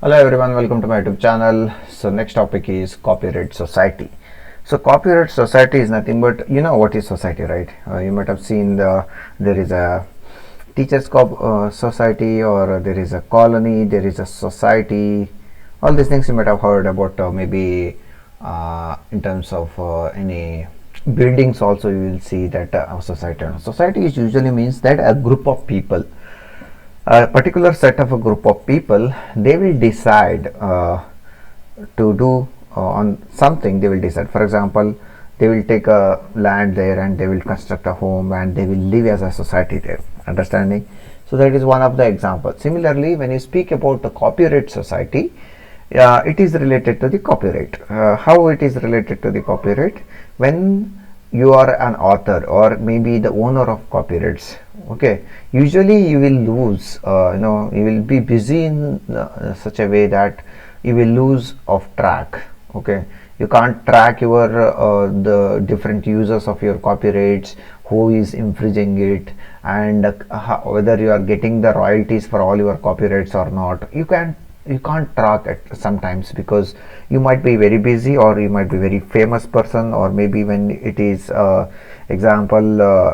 Hello everyone, welcome to my YouTube channel. So next topic is copyright society. So copyright society is nothing but, you know what is society, right? You might have seen there is a teachers society, or there is a colony, there is a society. All these things you might have heard about, maybe in terms of any buildings also you will see that society. Society is usually means that a group of people, a particular set of a group of people, they will decide to do on something. They will decide, for example, they will take a land there and they will construct a home and they will live as a society there, understanding. So that is one of the examples. Similarly, when you speak about the copyright society, it is related to the copyright. How it is related to the copyright? When you are an author or maybe the owner of copyrights, okay, usually you will lose, you will be busy in such a way that you will lose of track. Okay, you can't track your the different users of your copyrights, who is infringing it, and whether you are getting the royalties for all your copyrights or not. You can't track it sometimes, because you might be very busy, or you might be very famous person, or maybe when it is example,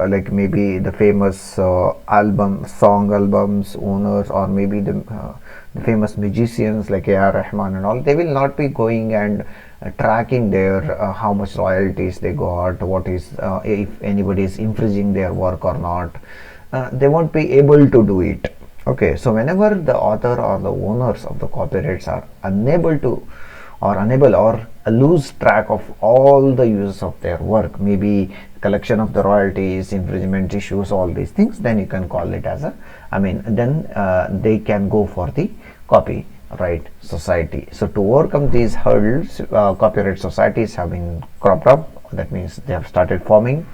like maybe the famous song albums owners, or maybe the famous musicians like A.R. Rahman and all, they will not be going and tracking their how much royalties they got, what is if anybody is infringing their work or not. They won't be able to do it. Okay, so whenever the author or the owners of the copyrights are unable or lose track of all the uses of their work, maybe collection of the royalties, infringement issues, all these things, then you can call it as a, then they can go for the copyright society. So to overcome these hurdles, copyright societies have been cropped up. That means they have started forming.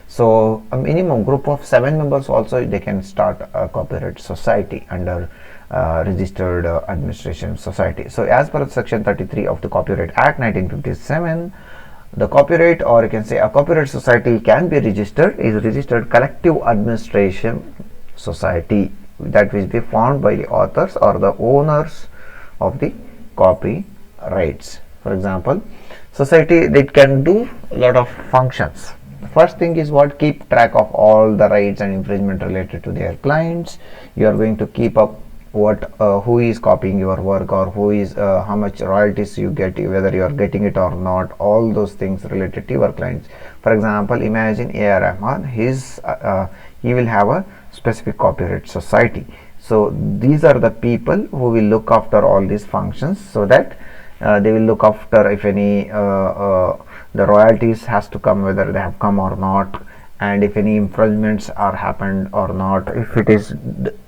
So a minimum group of 7 members also, they can start a copyright society under registered administration society. So as per section 33 of the Copyright Act 1957, the copyright, or you can say a copyright society, can be registered, is registered collective administration society that will be formed by the authors or the owners of the copyrights. For example, society, that can do a lot of functions. First thing is what? Keep track of all the rights and infringement related to their clients. You are going to keep up what who is copying your work, or who is how much royalties you get, whether you are getting it or not. All those things related to your clients. For example, imagine A.R. Rahman, he will have a specific copyright society. So these are the people who will look after all these functions, so that they will look after if any the royalties has to come, whether they have come or not, and if any infringements are happened or not. If it is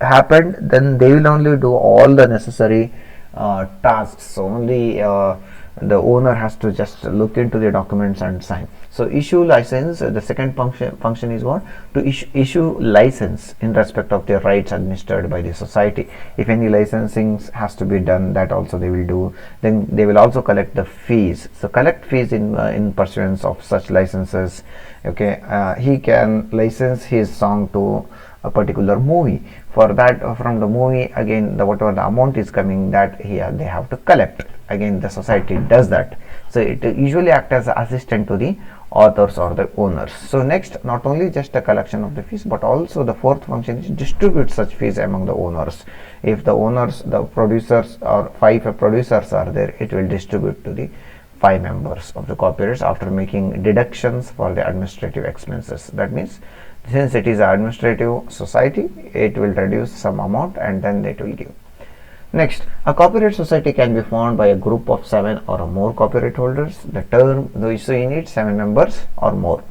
happened, then they will only do all the necessary tasks. So only the owner has to just look into the documents and sign. So issue license, the second function is what? To issue license in respect of their rights administered by the society. If any licensing has to be done, that also they will do. Then they will also collect the fees. So collect fees in pursuance of such licenses. Okay, he can license his song to a particular movie. For that, from the movie, again, whatever the amount is coming, that here they have to collect. Again, the society does that. So it usually acts as an assistant to the authors or the owners. So next, not only just a collection of the fees, but also the fourth function is distribute such fees among the owners. If the owners, the producers, or 5 producers are there, it will distribute to the 5 members of the copyrights after making deductions for the administrative expenses. That means, since it is an administrative society, it will reduce some amount and then it will give. Next, a copyright society can be formed by a group of 7 or more copyright holders. The term, so you need 7 members or more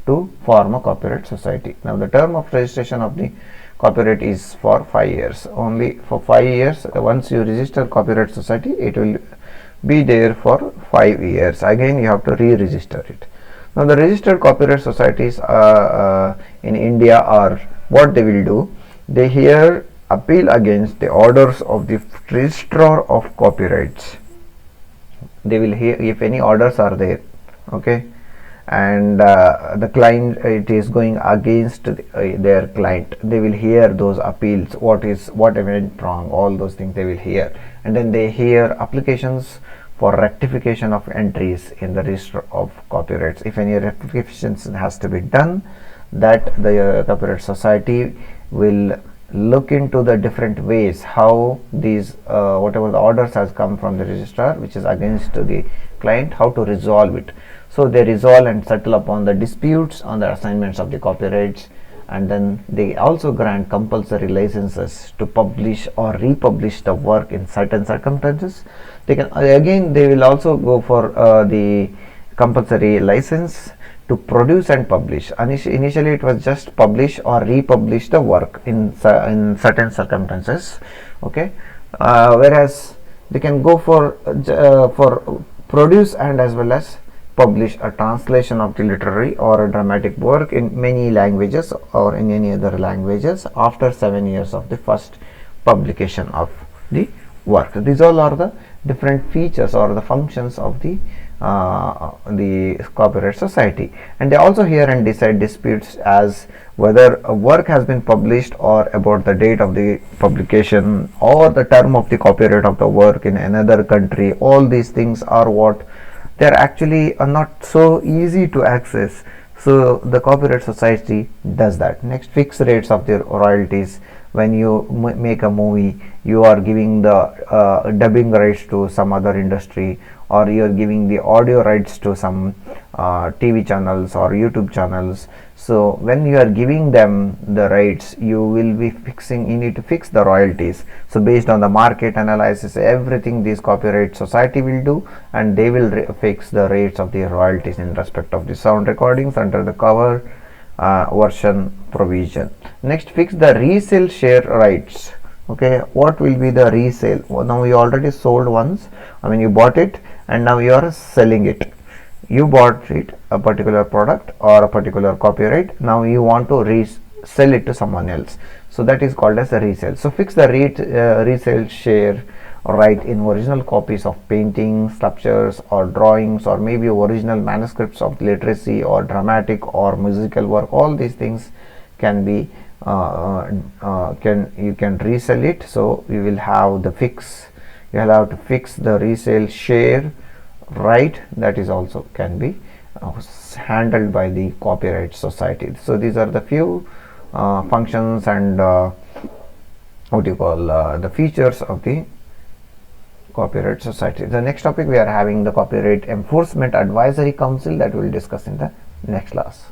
to form a copyright society. Now the term of registration of the copyright is for 5 years. Only for 5 years. Once you register copyright society, it will be there for 5 years. Again, you have to re-register it. Now the registered copyright societies in India are, what they will do, they here appeal against the orders of the registrar of copyrights. They will hear if any orders are there, okay, and the client, it is going against their client, they will hear those appeals, what went wrong, all those things they will hear, and then they hear applications for rectification of entries in the register of copyrights. If any rectifications has to be done, that the copyright society will look into the different ways how these whatever the orders has come from the registrar which is against the client, how to resolve it. So they resolve and settle upon the disputes on the assignments of the copyrights, and then they also grant compulsory licenses to publish or republish the work in certain circumstances. They can again, they will also go for the compulsory license to produce and publish. Initially it was just publish or republish the work in certain circumstances, okay. Whereas they can go for produce and as well as publish a translation of the literary or a dramatic work in many languages or in any other languages after 7 years of the first publication of the work. These all are the different features or the functions of the copyright society. And they also hear and decide disputes as whether a work has been published or about the date of the publication or the term of the copyright of the work in another country. All these things are what they are actually not so easy to access. So the copyright society does that. Next, fixed rates of the royalties. When you make a movie, you are giving the dubbing rights to some other industry, or you are giving the audio rights to some TV channels or YouTube channels. So when you are giving them the rights, you will be you need to fix the royalties. So based on the market analysis, everything this copyright society will do, and they will fix the rates of the royalties in respect of the sound recordings under the cover version provision. Next, fix the resale share rights. Okay, what will be the resale? Well, now you already sold once, you bought it and now you are selling it. You bought it, a particular product or a particular copyright, now you want to resell it to someone else, so that is called as a resale. So fix the resale share right in original copies of paintings, sculptures or drawings, or maybe original manuscripts of literacy or dramatic or musical work. All these things can be you can resell it. So you will have the you will have to fix the resale share right, that is also can be handled by the copyright society. So these are the few functions and the features of the copyright society. The next topic we are having the Copyright Enforcement Advisory Council, that we will discuss in the next class.